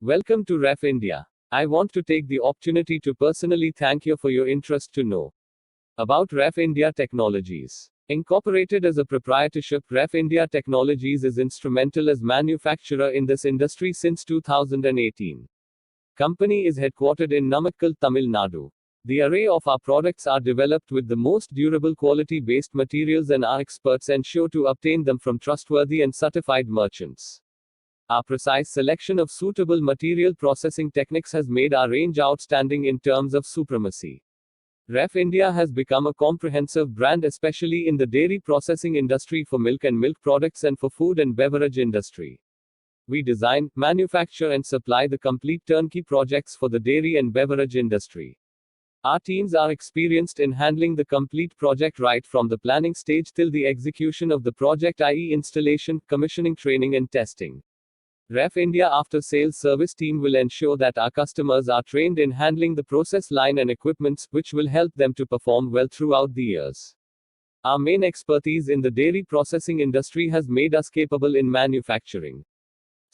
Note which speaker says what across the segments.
Speaker 1: Welcome to Ref India. I want to take the opportunity to personally thank you for your interest to know about Ref India Technologies. Incorporated as a proprietorship, Ref India Technologies is instrumental as manufacturer in this industry since 2018. Company is headquartered in Namakkal, Tamil Nadu. The array of our products are developed with the most durable quality-based materials, and our experts ensure to obtain them from trustworthy and certified merchants. Our precise selection of suitable material processing techniques has made our range outstanding in terms of supremacy. Ref India has become a comprehensive brand, especially in the dairy processing industry for milk and milk products and for food and beverage industry. We design, manufacture and supply the complete turnkey projects for the dairy and beverage industry. Our teams are experienced in handling the complete project right from the planning stage till the execution of the project, i.e. installation, commissioning, training and testing. Ref India After Sales Service team will ensure that our customers are trained in handling the process line and equipments, which will help them to perform well throughout the years. Our main expertise in the dairy processing industry has made us capable in manufacturing,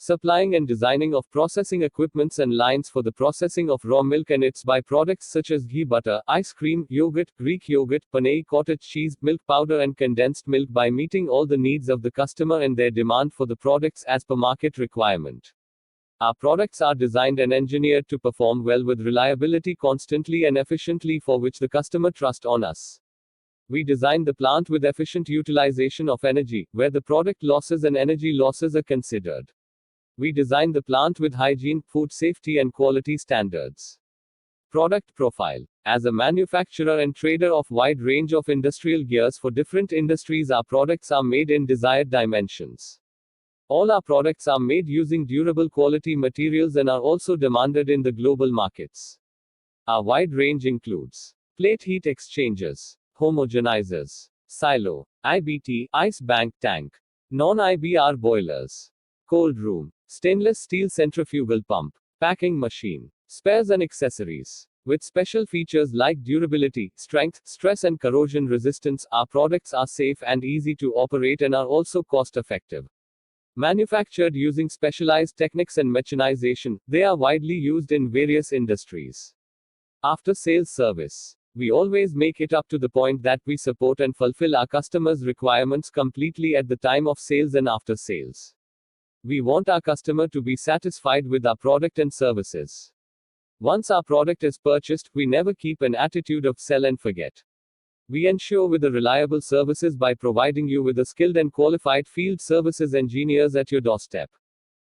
Speaker 1: supplying and designing of processing equipments and lines for the processing of raw milk and its byproducts such as ghee, butter, ice cream, yogurt, Greek yogurt, paneer, cottage cheese, milk powder and condensed milk, by meeting all the needs of the customer and their demand for the products as per market requirement. Our products are designed and engineered to perform well with reliability constantly and efficiently, for which the customer trust on us. We design the plant with efficient utilization of energy, where the product losses and energy losses are considered. We design the plant with hygiene, food safety and quality standards. Product profile. As a manufacturer and trader of wide range of industrial gears for different industries, our products are made in desired dimensions. All our products are made using durable quality materials and are also demanded in the global markets. Our wide range includes plate heat exchangers, homogenizers, silo, IBT, ice bank tank, non-IBR boilers, cold room, stainless steel centrifugal pump, packing machine, spares and accessories. With special features like durability, strength, stress and corrosion resistance, our products are safe and easy to operate and are also cost effective. Manufactured using specialized techniques and mechanization, they are widely used in various industries. After sales service. We always make it up to the point that we support and fulfill our customers' requirements completely at the time of sales and after sales. We want our customer to be satisfied with our product and services. Once our product is purchased, we never keep an attitude of sell and forget. We ensure with the reliable services by providing you with a skilled and qualified field services engineers at your doorstep.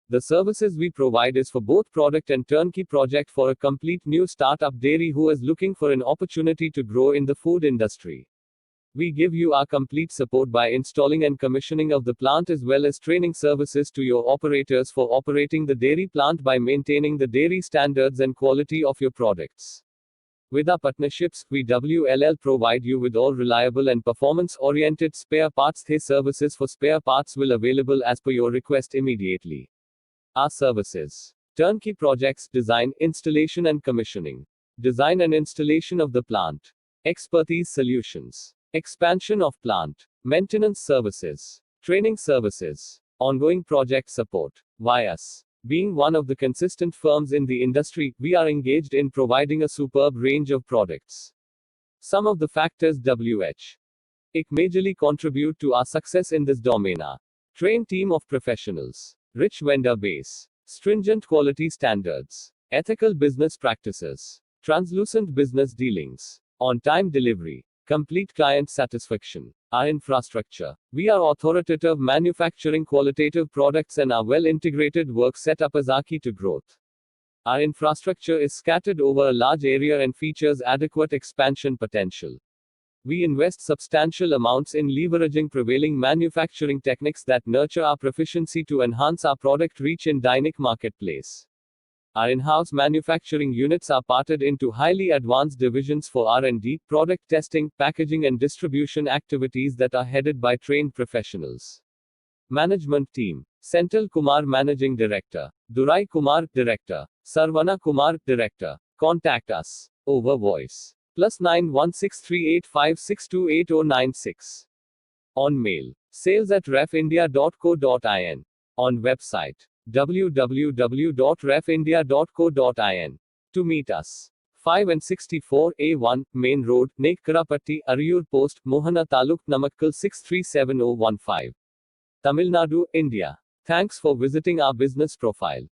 Speaker 1: The services we provide is for both product and turnkey project for a complete new startup dairy who is looking for an opportunity to grow in the food industry. We give you our complete support by installing and commissioning of the plant, as well as training services to your operators for operating the dairy plant by maintaining the dairy standards and quality of your products. With our partnerships, we WLL provide you with all reliable and performance-oriented spare parts. These services for spare parts will available as per your request immediately. Our services: turnkey projects, design, installation and commissioning, design and installation of the plant, expertise solutions, expansion of plant, maintenance services, training services, ongoing project support. Why us? Being one of the consistent firms in the industry, we are engaged in providing a superb range of products. Some of the factors which majorly contribute to our success in this domain are: trained team of professionals, rich vendor base, stringent quality standards, ethical business practices, translucent business dealings, on-time delivery, complete client satisfaction. Our infrastructure. We are authoritative manufacturing qualitative products, and our well-integrated work setup is our key to growth. Our infrastructure is scattered over a large area and features adequate expansion potential. We invest substantial amounts in leveraging prevailing manufacturing techniques that nurture our proficiency to enhance our product reach in dynamic marketplace. Our in-house manufacturing units are parted into highly advanced divisions for R&D, product testing, packaging and distribution activities that are headed by trained professionals. Management team: Senthil Kumar, Managing Director; Durai Kumar, Director; Sarvana Kumar, Director. Contact us over voice +9 16385628096. On mail: sales@refindia.co.in. On website www.refindia.co.in. To meet us. 5 and 64A1, Main Road, Nekkarapatti, Ariyur Post, Mohana Taluk, Namakkal 637015. Tamil Nadu, India. Thanks for visiting our business profile.